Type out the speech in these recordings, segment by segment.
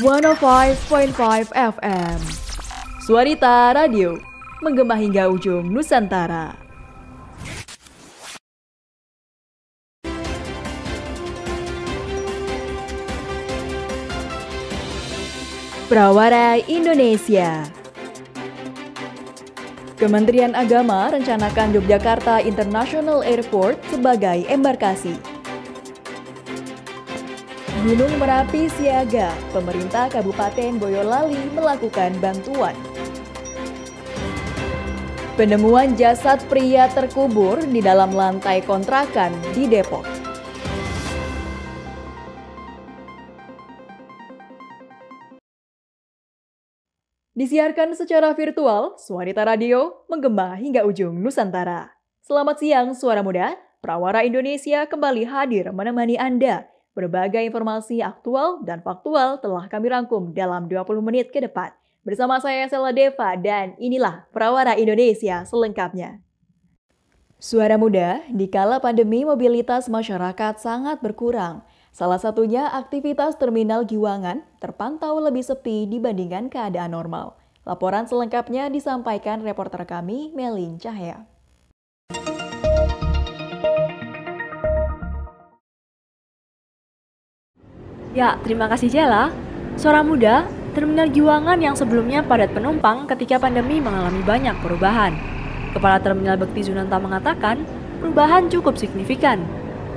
105.5 FM Suarita Radio, menggema hingga ujung Nusantara. Prawara Indonesia. Kementerian Agama rencanakan Yogyakarta International Airport sebagai embarkasi. Gunung Merapi siaga, pemerintah Kabupaten Boyolali melakukan bantuan. Penemuan jasad pria terkubur di dalam lantai kontrakan di Depok. Disiarkan secara virtual, Suarita Radio menggema hingga ujung Nusantara. Selamat siang, Suara Muda. Prawara Indonesia kembali hadir menemani Anda. Berbagai informasi aktual dan faktual telah kami rangkum dalam 20 menit ke depan. Bersama saya Sela Deva dan inilah Prawara Indonesia selengkapnya. Suara Muda, di kala pandemi mobilitas masyarakat sangat berkurang. Salah satunya aktivitas Terminal Giwangan terpantau lebih sepi dibandingkan keadaan normal. Laporan selengkapnya disampaikan reporter kami, Melin Cahya. Ya, terima kasih Jela. Suara Muda, Terminal Giwangan yang sebelumnya padat penumpang ketika pandemi mengalami banyak perubahan. Kepala Terminal Bekti Zunanta mengatakan, perubahan cukup signifikan.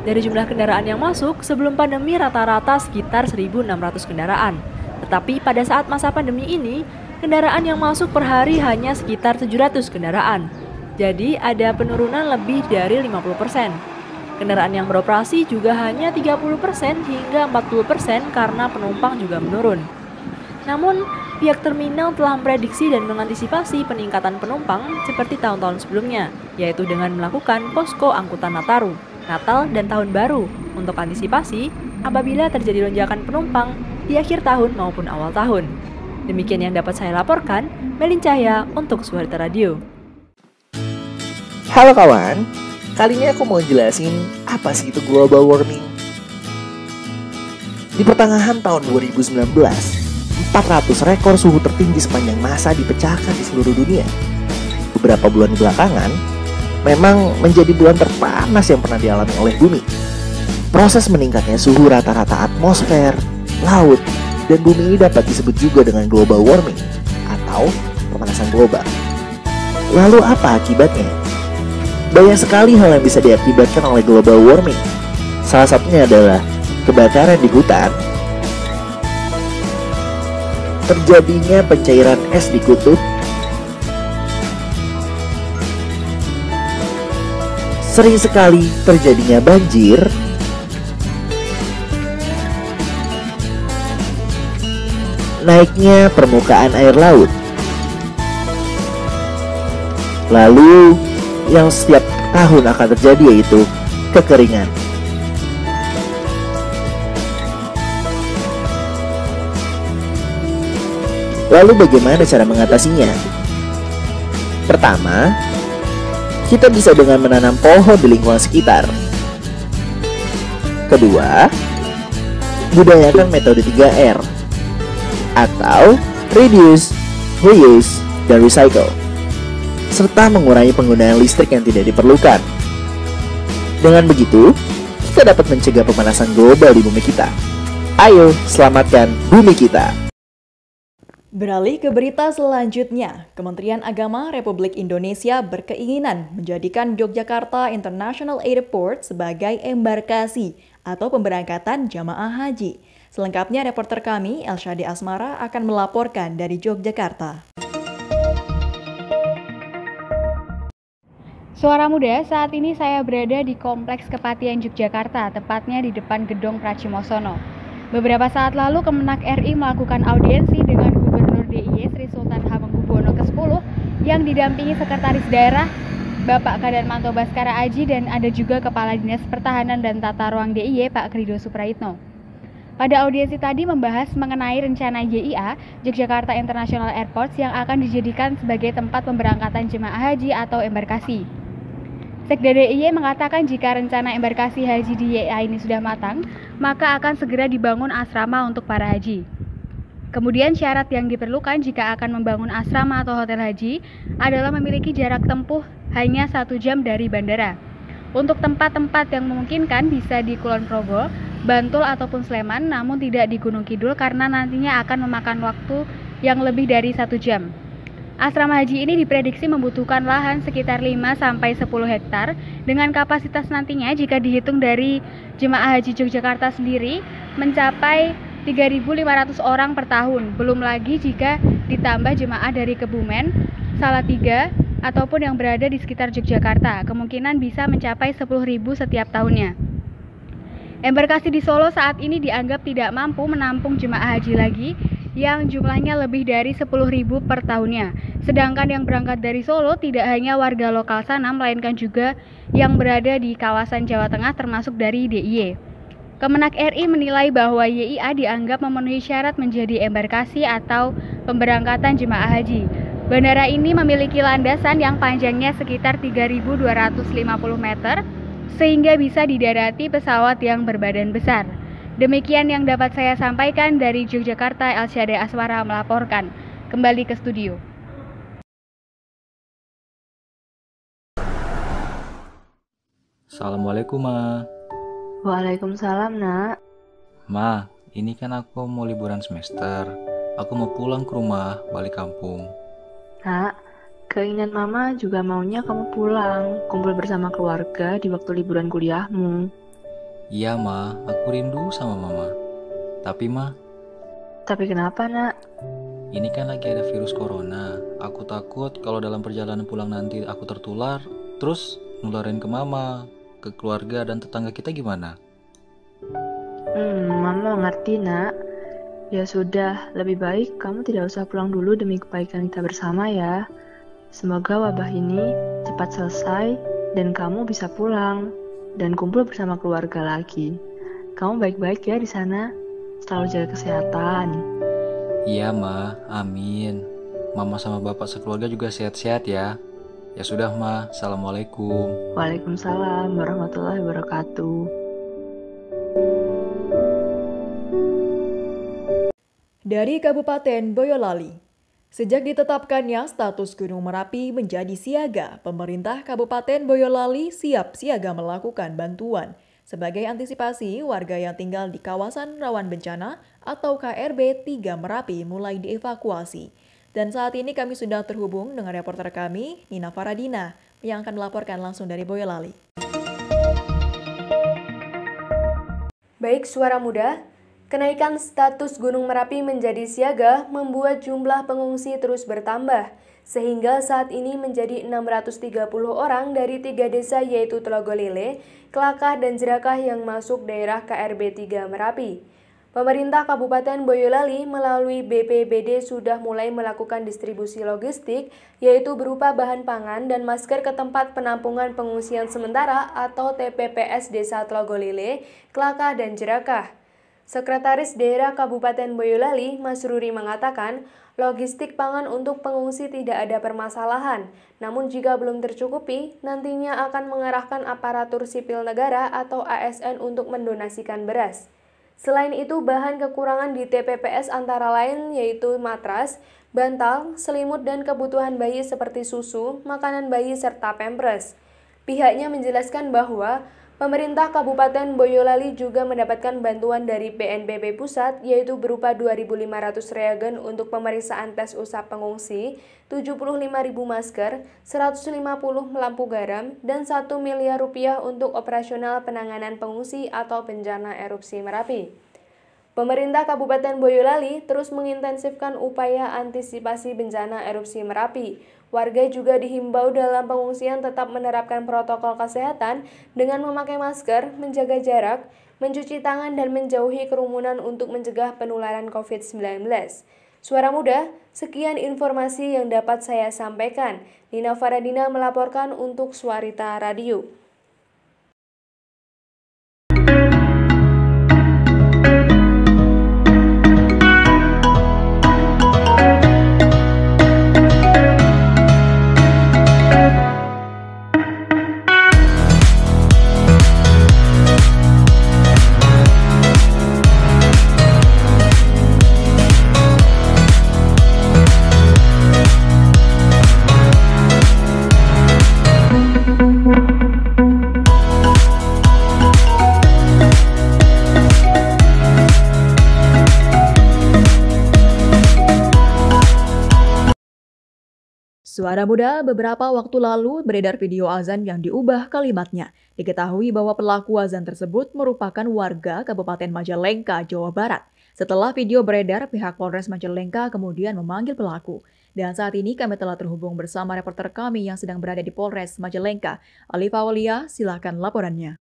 Dari jumlah kendaraan yang masuk, sebelum pandemi rata-rata sekitar 1.600 kendaraan. Tetapi pada saat masa pandemi ini, kendaraan yang masuk per hari hanya sekitar 700 kendaraan. Jadi ada penurunan lebih dari 50%. Kendaraan yang beroperasi juga hanya 30% hingga 40% karena penumpang juga menurun. Namun, pihak terminal telah memprediksi dan mengantisipasi peningkatan penumpang seperti tahun-tahun sebelumnya, yaitu dengan melakukan posko angkutan Nataru, Natal, dan Tahun Baru untuk antisipasi apabila terjadi lonjakan penumpang di akhir tahun maupun awal tahun. Demikian yang dapat saya laporkan, Melin Cahya untuk Suarita Radio. Halo kawan, kali ini aku mau jelasin apa sih itu global warming. Di pertengahan tahun 2019, 400 rekor suhu tertinggi sepanjang masa dipecahkan di seluruh dunia. Beberapa bulan belakangan, memang menjadi bulan terpanas yang pernah dialami oleh bumi. Proses meningkatnya suhu rata-rata atmosfer, laut, dan bumi ini dapat disebut juga dengan global warming atau pemanasan global. Lalu apa akibatnya? Banyak sekali hal yang bisa diakibatkan oleh global warming. Salah satunya adalah kebakaran di hutan, terjadinya pencairan es di kutub, sering sekali terjadinya banjir, naiknya permukaan air laut, lalu yang setiap tahun akan terjadi yaitu kekeringan. Lalu bagaimana cara mengatasinya? Pertama, kita bisa dengan menanam pohon di lingkungan sekitar. Kedua, budayakan metode 3R atau reduce, reuse, dan recycle, serta mengurangi penggunaan listrik yang tidak diperlukan. Dengan begitu, kita dapat mencegah pemanasan global di bumi kita. Ayo, selamatkan bumi kita. Beralih ke berita selanjutnya, Kementerian Agama Republik Indonesia berkeinginan menjadikan Yogyakarta International Airport sebagai embarkasi atau pemberangkatan jamaah haji. Selengkapnya reporter kami, Elsyadi Asmara, akan melaporkan dari Yogyakarta. Suara Muda, saat ini saya berada di Kompleks Kepatihan Yogyakarta, tepatnya di depan Gedung Pracimosono. Beberapa saat lalu Kemenak RI melakukan audiensi dengan Gubernur DIY Sri Sultan Hamengkubuwono ke-10 yang didampingi Sekretaris Daerah Bapak Kadarmanto Baskara Aji dan ada juga Kepala Dinas Pertahanan dan Tata Ruang DIY Pak Krido Suprayitno. Pada audiensi tadi membahas mengenai rencana YIA, Yogyakarta International Airport yang akan dijadikan sebagai tempat pemberangkatan jemaah haji atau embarkasi. Sekda DIY mengatakan jika rencana embarkasi haji di YIA ini sudah matang, maka akan segera dibangun asrama untuk para haji. Kemudian syarat yang diperlukan jika akan membangun asrama atau hotel haji adalah memiliki jarak tempuh hanya 1 jam dari bandara. Untuk tempat-tempat yang memungkinkan bisa di Kulon Progo, Bantul ataupun Sleman, namun tidak di Gunung Kidul karena nantinya akan memakan waktu yang lebih dari 1 jam. Asrama haji ini diprediksi membutuhkan lahan sekitar 5-10 hektar dengan kapasitas nantinya jika dihitung dari jemaah haji Yogyakarta sendiri mencapai 3.500 orang per tahun, belum lagi jika ditambah jemaah dari Kebumen, Salatiga, ataupun yang berada di sekitar Yogyakarta, kemungkinan bisa mencapai 10.000 setiap tahunnya. Embarkasi di Solo saat ini dianggap tidak mampu menampung jemaah haji lagi yang jumlahnya lebih dari 10.000 per tahunnya. Sedangkan yang berangkat dari Solo tidak hanya warga lokal sana, melainkan juga yang berada di kawasan Jawa Tengah termasuk dari DIY. Kemenak RI menilai bahwa YIA dianggap memenuhi syarat menjadi embarkasi atau pemberangkatan jemaah haji. Bandara ini memiliki landasan yang panjangnya sekitar 3.250 meter, sehingga bisa didarati pesawat yang berbadan besar. Demikian yang dapat saya sampaikan dari Yogyakarta. Elsyade Aswara melaporkan. Kembali ke studio. Assalamualaikum, Ma. Waalaikumsalam, Nak. Ma, ini kan aku mau liburan semester. Aku mau pulang ke rumah, balik kampung. Nak, keinginan Mama juga maunya kamu pulang, kumpul bersama keluarga di waktu liburan kuliahmu. Iya, Ma, aku rindu sama Mama. Tapi, Ma, Tapi kenapa, Nak? ini kan lagi ada virus corona. Aku takut kalau dalam perjalanan pulang nanti aku tertular, terus nularin ke Mama, ke keluarga dan tetangga kita gimana? Mama ngerti, Nak. Ya sudah, lebih baik kamu tidak usah pulang dulu demi kebaikan kita bersama ya. Semoga wabah ini cepat selesai dan kamu bisa pulang dan kumpul bersama keluarga lagi. Kamu baik-baik ya di sana. Selalu jaga kesehatan. Iya, Ma, amin. Mama sama Bapak sekeluarga juga sehat-sehat ya. Ya sudah, Ma. Assalamualaikum. Waalaikumsalam warahmatullahi wabarakatuh. Dari Kabupaten Boyolali, sejak ditetapkannya status Gunung Merapi menjadi siaga, pemerintah Kabupaten Boyolali siap siaga melakukan bantuan sebagai antisipasi warga yang tinggal di kawasan rawan bencana atau KRB 3 Merapi mulai dievakuasi. Dan saat ini kami sudah terhubung dengan reporter kami, Nina Faradina, yang akan melaporkan langsung dari Boyolali. Baik, Suara Muda, kenaikan status Gunung Merapi menjadi siaga membuat jumlah pengungsi terus bertambah, sehingga saat ini menjadi 630 orang dari 3 desa yaitu Tlogolile, Klakah, dan Jerakah yang masuk daerah KRB 3 Merapi. Pemerintah Kabupaten Boyolali melalui BPBD sudah mulai melakukan distribusi logistik, yaitu berupa bahan pangan dan masker ke tempat penampungan pengungsian sementara atau TPPS Desa Tlogolile, Klakah, dan Jerakah. Sekretaris Daerah Kabupaten Boyolali, Mas Ruri, mengatakan, logistik pangan untuk pengungsi tidak ada permasalahan, namun jika belum tercukupi, nantinya akan mengarahkan aparatur sipil negara atau ASN untuk mendonasikan beras. Selain itu, bahan kekurangan di TPPS antara lain yaitu matras, bantal, selimut, dan kebutuhan bayi seperti susu, makanan bayi, serta pampers. Pihaknya menjelaskan bahwa pemerintah Kabupaten Boyolali juga mendapatkan bantuan dari BNPB Pusat, yaitu berupa 2.500 reagen untuk pemeriksaan tes usap pengungsi, 75.000 masker, 150 lampu garam, dan 1 miliar rupiah untuk operasional penanganan pengungsi atau bencana erupsi Merapi. Pemerintah Kabupaten Boyolali terus mengintensifkan upaya antisipasi bencana erupsi Merapi. Warga juga dihimbau dalam pengungsian tetap menerapkan protokol kesehatan dengan memakai masker, menjaga jarak, mencuci tangan, dan menjauhi kerumunan untuk mencegah penularan COVID-19. Suara Muda, sekian informasi yang dapat saya sampaikan. Nina Faradina melaporkan untuk Suarita Radio. Suara Muda, beberapa waktu lalu beredar video azan yang diubah kalimatnya. Diketahui bahwa pelaku azan tersebut merupakan warga Kabupaten Majalengka, Jawa Barat. Setelah video beredar, pihak Polres Majalengka kemudian memanggil pelaku. Dan saat ini kami telah terhubung bersama reporter kami yang sedang berada di Polres Majalengka. Alifa Aulia, silakan laporannya.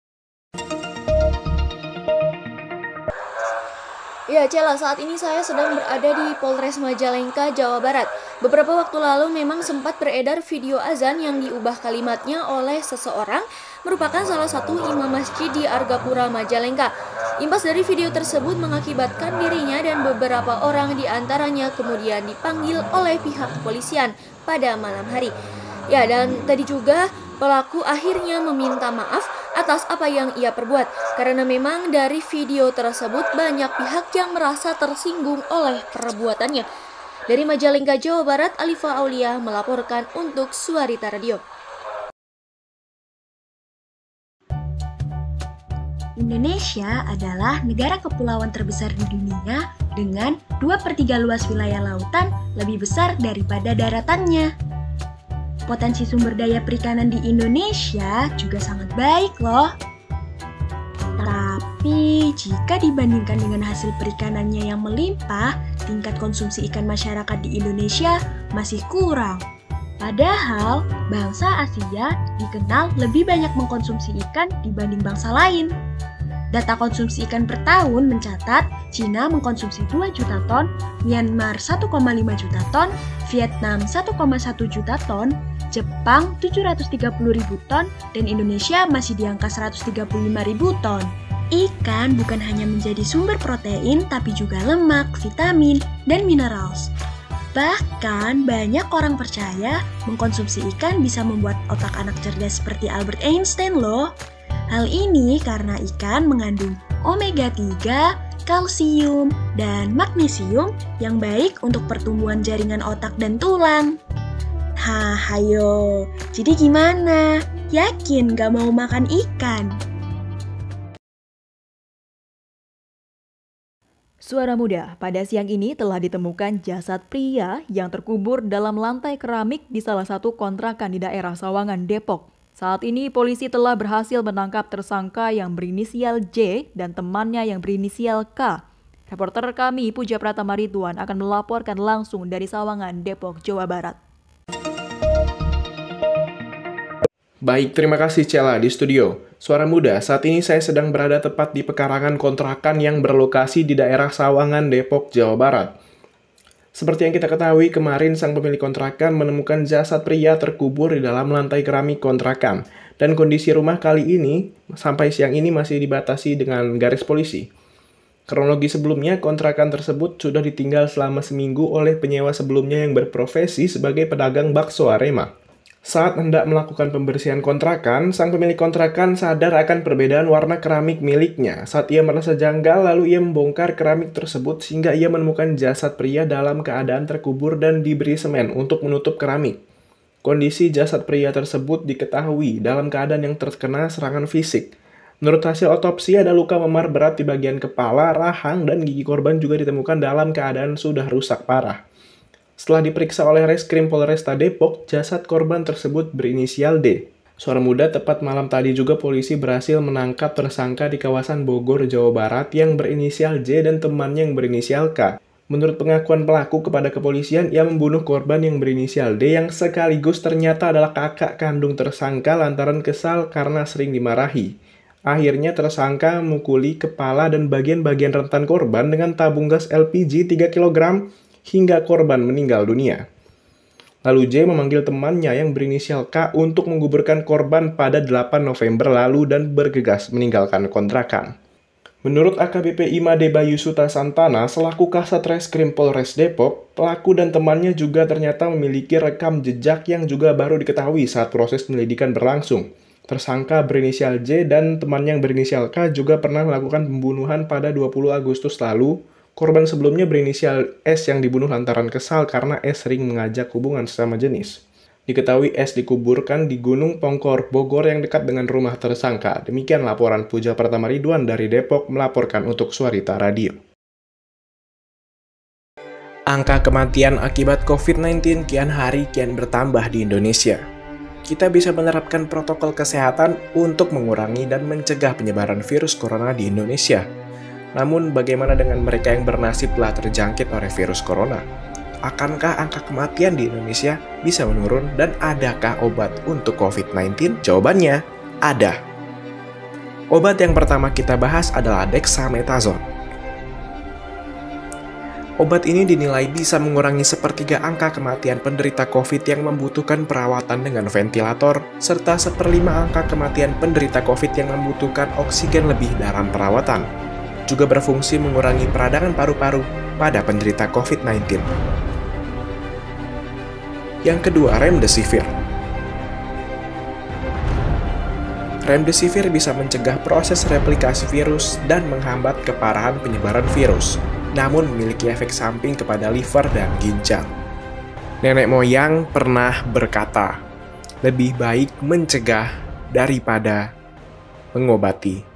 Ya, Cela, saat ini saya sedang berada di Polres Majalengka, Jawa Barat. Beberapa waktu lalu memang sempat beredar video azan yang diubah kalimatnya oleh seseorang merupakan salah satu imam masjid di Argapura, Majalengka. Imbas dari video tersebut mengakibatkan dirinya dan beberapa orang di antaranya kemudian dipanggil oleh pihak kepolisian pada malam hari. Ya, dan tadi juga pelaku akhirnya meminta maaf atas apa yang ia perbuat, karena memang dari video tersebut banyak pihak yang merasa tersinggung oleh perbuatannya. Dari Majalengka, Jawa Barat, Alifa Aulia melaporkan untuk Suarita Radio. Indonesia adalah negara kepulauan terbesar di dunia dengan 2/3 luas wilayah lautan lebih besar daripada daratannya. Potensi sumber daya perikanan di Indonesia juga sangat baik loh. Tapi jika dibandingkan dengan hasil perikanannya yang melimpah, tingkat konsumsi ikan masyarakat di Indonesia masih kurang. Padahal bangsa Asia dikenal lebih banyak mengkonsumsi ikan dibanding bangsa lain. Data konsumsi ikan per tahun mencatat Cina mengkonsumsi 2 juta ton, Myanmar 1,5 juta ton, Vietnam 1,1 juta ton, Jepang 730.000 ton, dan Indonesia masih di angka 135.000 ton. Ikan bukan hanya menjadi sumber protein, tapi juga lemak, vitamin, dan minerals. Bahkan banyak orang percaya mengkonsumsi ikan bisa membuat otak anak cerdas seperti Albert Einstein loh. Hal ini karena ikan mengandung omega 3, kalsium, dan magnesium yang baik untuk pertumbuhan jaringan otak dan tulang. Hayo, jadi gimana? Yakin gak mau makan ikan? Suara Muda, pada siang ini telah ditemukan jasad pria yang terkubur dalam lantai keramik di salah satu kontrakan di daerah Sawangan, Depok. Saat ini polisi telah berhasil menangkap tersangka yang berinisial J dan temannya yang berinisial K. Reporter kami Puja Pratama Ridwan akan melaporkan langsung dari Sawangan, Depok, Jawa Barat. Baik, terima kasih Cela di studio. Suara Muda, saat ini saya sedang berada tepat di pekarangan kontrakan yang berlokasi di daerah Sawangan, Depok, Jawa Barat. Seperti yang kita ketahui, kemarin sang pemilik kontrakan menemukan jasad pria terkubur di dalam lantai keramik kontrakan. Dan kondisi rumah kali ini, sampai siang ini masih dibatasi dengan garis polisi. Kronologi sebelumnya, kontrakan tersebut sudah ditinggal selama seminggu oleh penyewa sebelumnya yang berprofesi sebagai pedagang bakso Arema. Saat hendak melakukan pembersihan kontrakan, sang pemilik kontrakan sadar akan perbedaan warna keramik miliknya. Saat ia merasa janggal, lalu ia membongkar keramik tersebut sehingga ia menemukan jasad pria dalam keadaan terkubur dan diberi semen untuk menutup keramik. Kondisi jasad pria tersebut diketahui dalam keadaan yang terkena serangan fisik. Menurut hasil otopsi, ada luka memar berat di bagian kepala, rahang, dan gigi korban juga ditemukan dalam keadaan sudah rusak parah. Setelah diperiksa oleh Reskrim Polresta Depok, jasad korban tersebut berinisial D. Suara Muda, tepat malam tadi juga polisi berhasil menangkap tersangka di kawasan Bogor, Jawa Barat yang berinisial J dan temannya yang berinisial K. Menurut pengakuan pelaku kepada kepolisian, ia membunuh korban yang berinisial D yang sekaligus ternyata adalah kakak kandung tersangka lantaran kesal karena sering dimarahi. Akhirnya tersangka memukuli kepala dan bagian-bagian rentan korban dengan tabung gas LPG 3 kg hingga korban meninggal dunia. Lalu J memanggil temannya yang berinisial K untuk menguburkan korban pada 8 November lalu dan bergegas meninggalkan kontrakan. Menurut AKBP Imade Bayu Suta Santana selaku Kasat Reskrim Polres Depok, pelaku dan temannya juga ternyata memiliki rekam jejak yang juga baru diketahui saat proses penyelidikan berlangsung. Tersangka berinisial J dan temannya yang berinisial K juga pernah melakukan pembunuhan pada 20 Agustus lalu. Korban sebelumnya berinisial S yang dibunuh lantaran kesal karena S sering mengajak hubungan sesama jenis. Diketahui S dikuburkan di Gunung Pongkor, Bogor yang dekat dengan rumah tersangka. Demikian laporan Puja Pratama Ridwan dari Depok melaporkan untuk Suarita Radio. Angka kematian akibat COVID-19 kian hari kian bertambah di Indonesia. Kita bisa menerapkan protokol kesehatan untuk mengurangi dan mencegah penyebaran virus corona di Indonesia. Namun, bagaimana dengan mereka yang bernasib telah terjangkit oleh virus corona? Akankah angka kematian di Indonesia bisa menurun dan adakah obat untuk COVID-19? Jawabannya, ada. Obat yang pertama kita bahas adalah dexamethasone. Obat ini dinilai bisa mengurangi sepertiga angka kematian penderita COVID yang membutuhkan perawatan dengan ventilator, serta 1/5 angka kematian penderita COVID yang membutuhkan oksigen lebih dalam perawatan. Juga berfungsi mengurangi peradangan paru-paru pada penderita COVID-19. Yang kedua, remdesivir. Remdesivir bisa mencegah proses replikasi virus dan menghambat keparahan penyebaran virus, namun memiliki efek samping kepada liver dan ginjal. Nenek moyang pernah berkata, lebih baik mencegah daripada mengobati.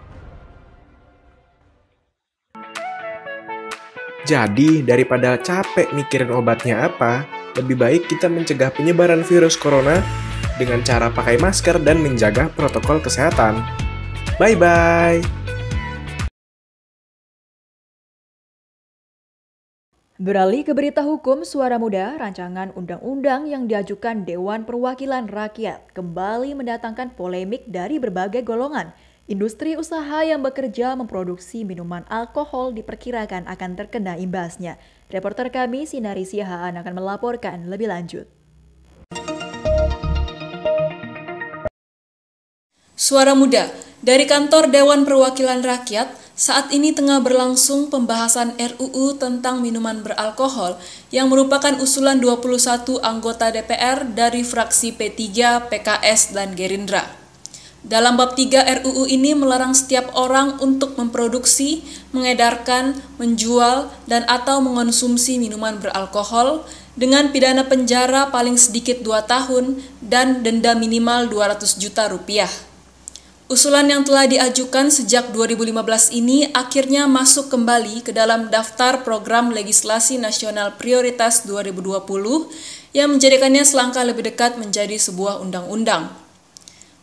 Jadi, daripada capek mikirin obatnya apa, lebih baik kita mencegah penyebaran virus corona dengan cara pakai masker dan menjaga protokol kesehatan. Bye-bye! Beralih ke berita hukum, Suara Muda, rancangan undang-undang yang diajukan Dewan Perwakilan Rakyat kembali mendatangkan polemik dari berbagai golongan. Industri usaha yang bekerja memproduksi minuman alkohol diperkirakan akan terkena imbasnya. Reporter kami, Sinari Siahaan, akan melaporkan lebih lanjut. Suara Muda, dari kantor Dewan Perwakilan Rakyat, saat ini tengah berlangsung pembahasan RUU tentang minuman beralkohol yang merupakan usulan 21 anggota DPR dari fraksi P3, PKS, dan Gerindra. Dalam bab 3 RUU ini melarang setiap orang untuk memproduksi, mengedarkan, menjual, dan atau mengonsumsi minuman beralkohol dengan pidana penjara paling sedikit 2 tahun dan denda minimal 200 juta rupiah. Usulan yang telah diajukan sejak 2015 ini akhirnya masuk kembali ke dalam daftar program legislasi nasional prioritas 2020 yang menjadikannya selangkah lebih dekat menjadi sebuah undang-undang.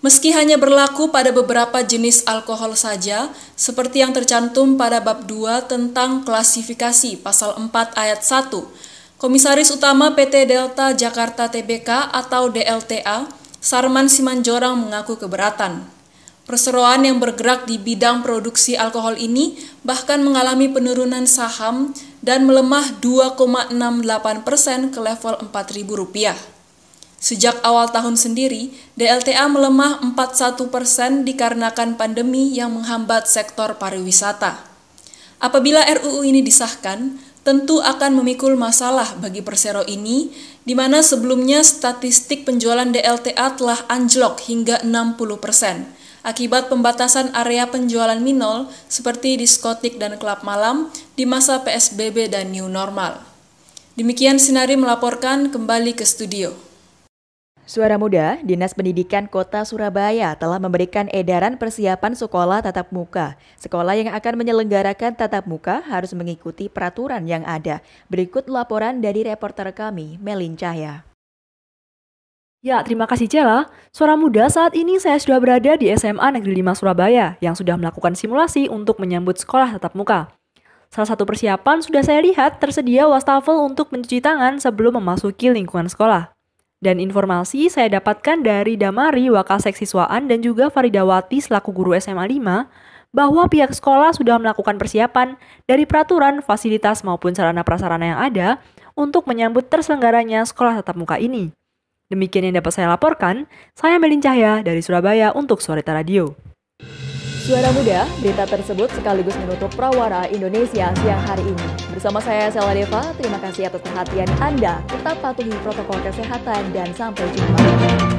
Meski hanya berlaku pada beberapa jenis alkohol saja, seperti yang tercantum pada bab 2 tentang klasifikasi pasal 4 ayat 1, Komisaris Utama PT Delta Jakarta Tbk atau DLTA, Sarman Simanjorang mengaku keberatan. Perseroan yang bergerak di bidang produksi alkohol ini bahkan mengalami penurunan saham dan melemah 2,68% ke level Rp4.000. Sejak awal tahun sendiri, DLTA melemah 41% dikarenakan pandemi yang menghambat sektor pariwisata. Apabila RUU ini disahkan, tentu akan memikul masalah bagi persero ini, di mana sebelumnya statistik penjualan DLTA telah anjlok hingga 60%. Akibat pembatasan area penjualan minol seperti diskotik dan klub malam di masa PSBB dan new normal. Demikian Sinari melaporkan, kembali ke studio. Suara Muda, Dinas Pendidikan Kota Surabaya telah memberikan edaran persiapan sekolah tatap muka. Sekolah yang akan menyelenggarakan tatap muka harus mengikuti peraturan yang ada. Berikut laporan dari reporter kami, Melin Cahya. Ya, terima kasih Cela. Suara Muda, saat ini saya sudah berada di SMA Negeri 5 Surabaya yang sudah melakukan simulasi untuk menyambut sekolah tatap muka. Salah satu persiapan sudah saya lihat tersedia wastafel untuk mencuci tangan sebelum memasuki lingkungan sekolah. Dan informasi saya dapatkan dari Damari, Wakasek Siswaan, dan juga Faridawati selaku guru SMA 5, bahwa pihak sekolah sudah melakukan persiapan dari peraturan, fasilitas maupun sarana prasarana yang ada untuk menyambut terselenggaranya sekolah tatap muka ini. Demikian yang dapat saya laporkan, saya Melin Cahya dari Surabaya untuk Suara Radio. Suara Muda, berita tersebut sekaligus menutup Prawara Indonesia siang hari ini. Bersama saya Sela Deva, terima kasih atas perhatian Anda. Tetap patuhi protokol kesehatan dan sampai jumpa.